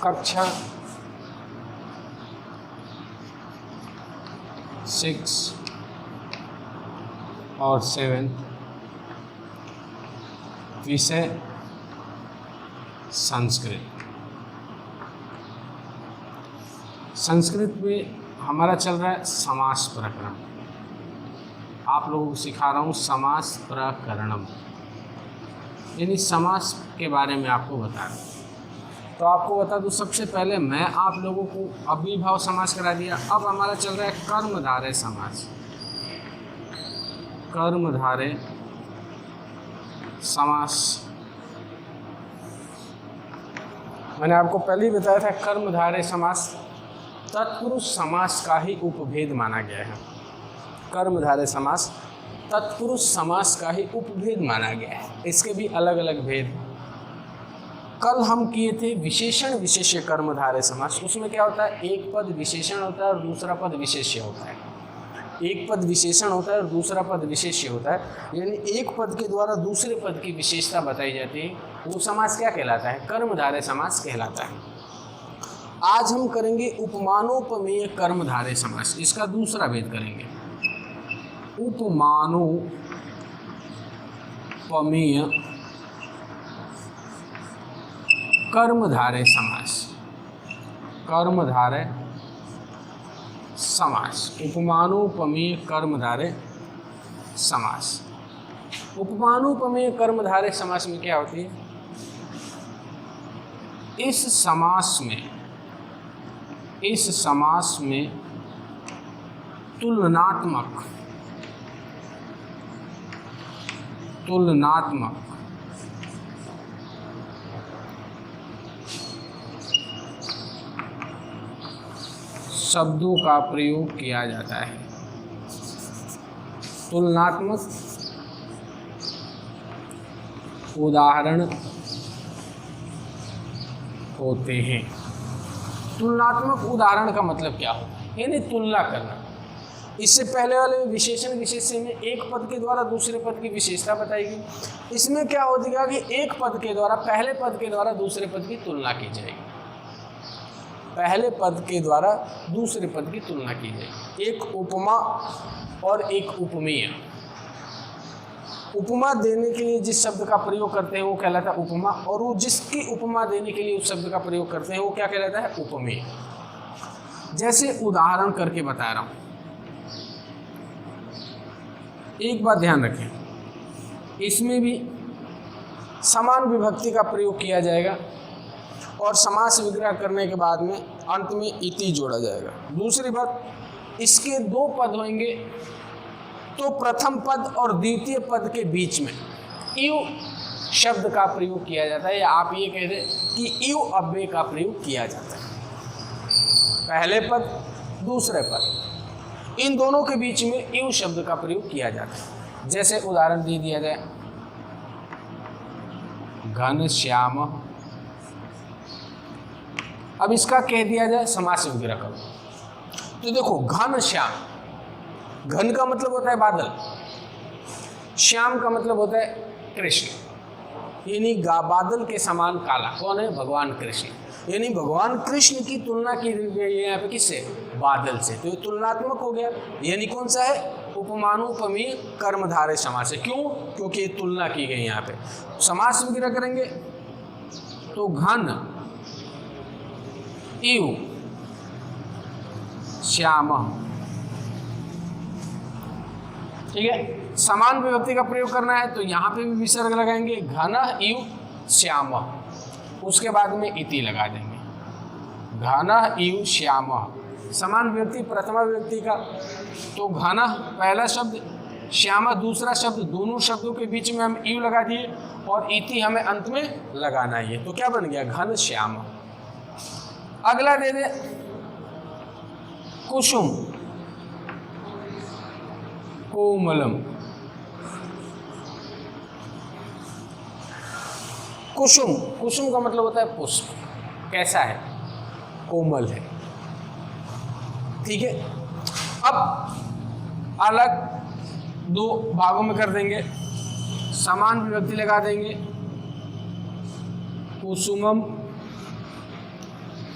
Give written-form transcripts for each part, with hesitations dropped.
कक्षा 6 और 7 विषय संस्कृत। संस्कृत में हमारा चल रहा है समास प्रकरण। आप लोगों को सिखा रहा हूँ समास प्रकरणम, यानी समास के बारे में आपको बता रहा हूँ। तो आपको बता दूँ, सबसे पहले मैं आप लोगों को अव्ययीभाव समास करा दिया। अब हमारा चल रहा है कर्मधारय समास। कर्मधारय समास मैंने आपको पहले ही बताया था, कर्मधारय समास तत्पुरुष समास का ही उपभेद माना गया है। कर्मधारय समास तत्पुरुष समास का ही उपभेद माना गया है। इसके भी अलग अलग भेद। कल हम किए थे विशेषण विशेष्य कर्मधारय समास। उसमें क्या होता है, एक पद विशेषण होता है और दूसरा पद विशेष्य होता है। एक पद विशेषण होता है और दूसरा पद विशेष्य होता है, यानी एक पद के द्वारा दूसरे पद की विशेषता बताई जाती है। वो समास क्या कहलाता है, कर्मधारय समास कहलाता है। आज हम करेंगे उपमानोपमेय कर्मधारय समास। इसका दूसरा भेद करेंगे, उपमानोपमेय कर्मधारय समास। कर्मधारय समास, उपमानोपमेय कर्मधारय समास। उपमानोपमेय कर्मधारय समास में क्या होती है, इस समास में तुलनात्मक शब्दों का प्रयोग किया जाता है। तुलनात्मक उदाहरण होते हैं। तुलनात्मक उदाहरण का मतलब क्या होता है, यानी तुलना करना। इससे पहले वाले विशेषण विशेष्य में एक पद के द्वारा दूसरे पद की विशेषता बताई गई। इसमें क्या होगा कि एक पद के द्वारा पहले पद के द्वारा दूसरे पद की तुलना की जाएगी। पहले पद के द्वारा दूसरे पद की तुलना की जाएगी। एक उपमा और एक उपमेय। उपमा देने के लिए जिस शब्द का प्रयोग करते हैं वो कहलाता है उपमा, और वो जिसकी उपमा देने के लिए उस शब्द का प्रयोग करते हैं वो क्या कहलाता है, उपमेय। जैसे उदाहरण करके बता रहा हूं। एक बात ध्यान रखें, इसमें भी समान विभक्ति का प्रयोग किया जाएगा और समास विग्रह करने के बाद में अंत में इति जोड़ा जाएगा। दूसरी बात, इसके दो पद होंगे तो प्रथम पद और द्वितीय पद के बीच में इव शब्द का प्रयोग किया जाता है, या आप ये कह दें कि इव अव्यय का प्रयोग किया जाता है। पहले पद दूसरे पद, इन दोनों के बीच में इव शब्द का प्रयोग किया जाता है। जैसे उदाहरण दे दिया जाए, घनश्याम। अब इसका कह दिया जाए समास विग्रह करो, तो देखो घनश्याम, घन का मतलब होता है बादल, श्याम का मतलब होता है कृष्ण, यानी बादल के समान काला। कौन है, भगवान कृष्ण। यानी भगवान कृष्ण की तुलना की गई है यहाँ पे किससे, बादल से। तो ये तुलनात्मक हो गया, यानी कौन सा है, उपमानोपमेय कर्मधारय समास है। क्यों, क्योंकि ये तुलना की गई यहाँ पे। समास विग्रह करेंगे तो घन इव श्याम, ठीक है। समान विभक्ति का प्रयोग करना है तो यहाँ पे भी विसर्ग लगाएंगे, घन इव श्याम, उसके बाद में इति लगा देंगे, घन इव श्याम। समान विभक्ति प्रथमा विभक्ति का, तो घन पहला शब्द, श्याम दूसरा शब्द, दोनों शब्दों के बीच में हम इव लगा दिए और इति हमें अंत में लगाना है। तो क्या बन गया, घन श्याम। अगला दे दे कुसुम कोमलम। कुसुम, कुसुम का मतलब होता है पुष्प, कैसा है, कोमल है, ठीक है। अब अलग दो भागों में कर देंगे, समान विभक्ति लगा देंगे, कुसुमम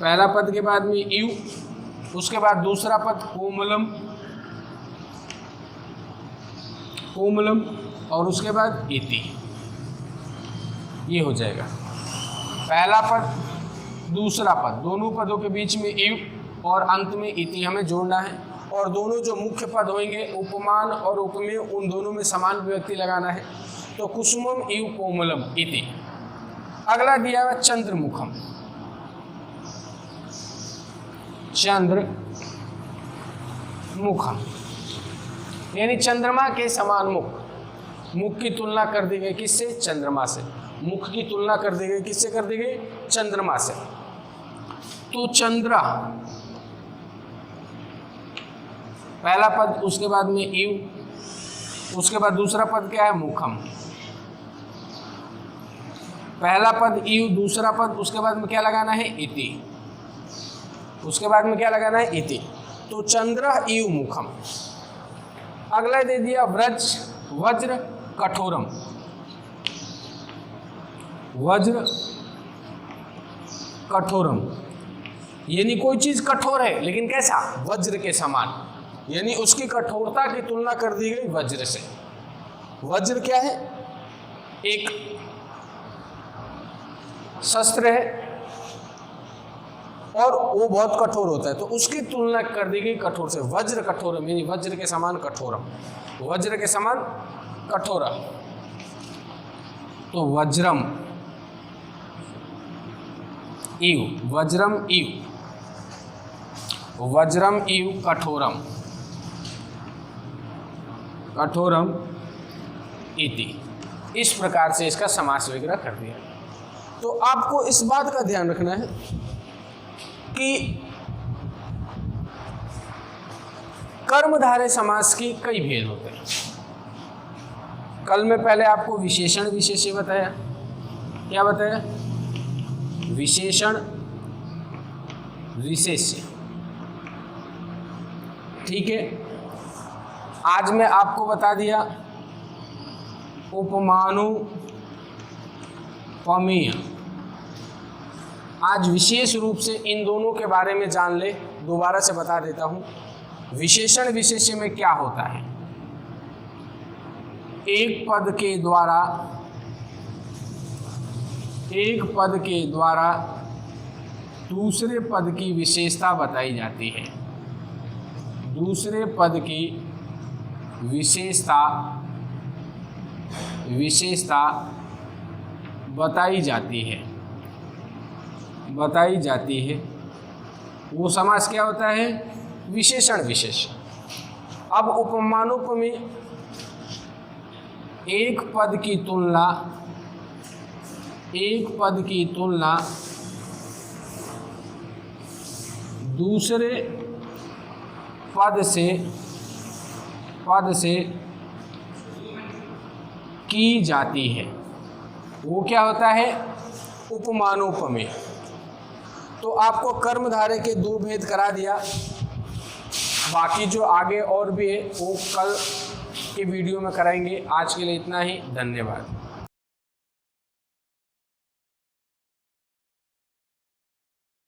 पहला पद के बाद में यू, उसके बाद दूसरा पद कोमलम, कोमलम, और उसके बाद इति। ये हो जाएगा पहला पद दूसरा पद, दोनों पदों के बीच में यू और अंत में इति हमें जोड़ना है, और दोनों जो मुख्य पद होंगे उपमान और उपमेय, उन दोनों में समान विभक्ति लगाना है। तो कुसुमम इव कोमलम इति। अगला दिया हुआ चंद्रमुखम, चंद्रमुखम यानी चंद्रमा के समान मुख। मुख की तुलना कर दी गई किससे? चंद्रमा से। मुख की तुलना कर दी गई किससे? कर दी गई चंद्रमा से। तो चंद्रा पहला पद, उसके बाद में इव, उसके बाद दूसरा पद क्या है? मुखम। पहला पद इव, दूसरा पद, उसके बाद में क्या लगाना है? इति। उसके बाद में क्या लगाना है? इति। तो चंद्र इव मुखम। अगला दे दिया व्रज वज्र कठोरम। वज्र कठोरम यानी कोई चीज कठोर है, लेकिन कैसा? वज्र के समान, यानी उसकी कठोरता की तुलना कर दी गई वज्र से। वज्र क्या है? एक शस्त्र है और वो बहुत कठोर होता है, तो उसकी तुलना कर दी गई कठोर से। वज्र कठोरम यानी वज्र के समान कठोरम, वज्र के समान कठोरा। तो वज्रम इव, वज्रम इव, वज्रम इव कठोरम, कठोरम इति। इस प्रकार से इसका समास वगैरह कर दिया। तो आपको इस बात का ध्यान रखना है कि कर्मधारय समास की कई भेद होते हैं। कल में पहले आपको विशेषण विशेष्य बताया। क्या बताया? विशेषण विशेष्य। ठीक है। आज मैं आपको बता दिया उपमानुपमेय। आज विशेष रूप से इन दोनों के बारे में जान ले। दोबारा से बता देता हूं, विशेषण विशेष्य में क्या होता है? एक पद के द्वारा दूसरे पद की विशेषता बताई जाती है। दूसरे पद की विशेषता बताई जाती है। वो समास क्या होता है? विशेषण विशेष्य। अब उपमानुपमेय, एक पद की तुलना दूसरे पद से की जाती है। वो क्या होता है? उपमानुपमेय। तो आपको कर्मधारय के दो भेद करा दिया। बाकी जो आगे और भी है वो कल के वीडियो में कराएंगे। आज के लिए इतना ही। धन्यवाद।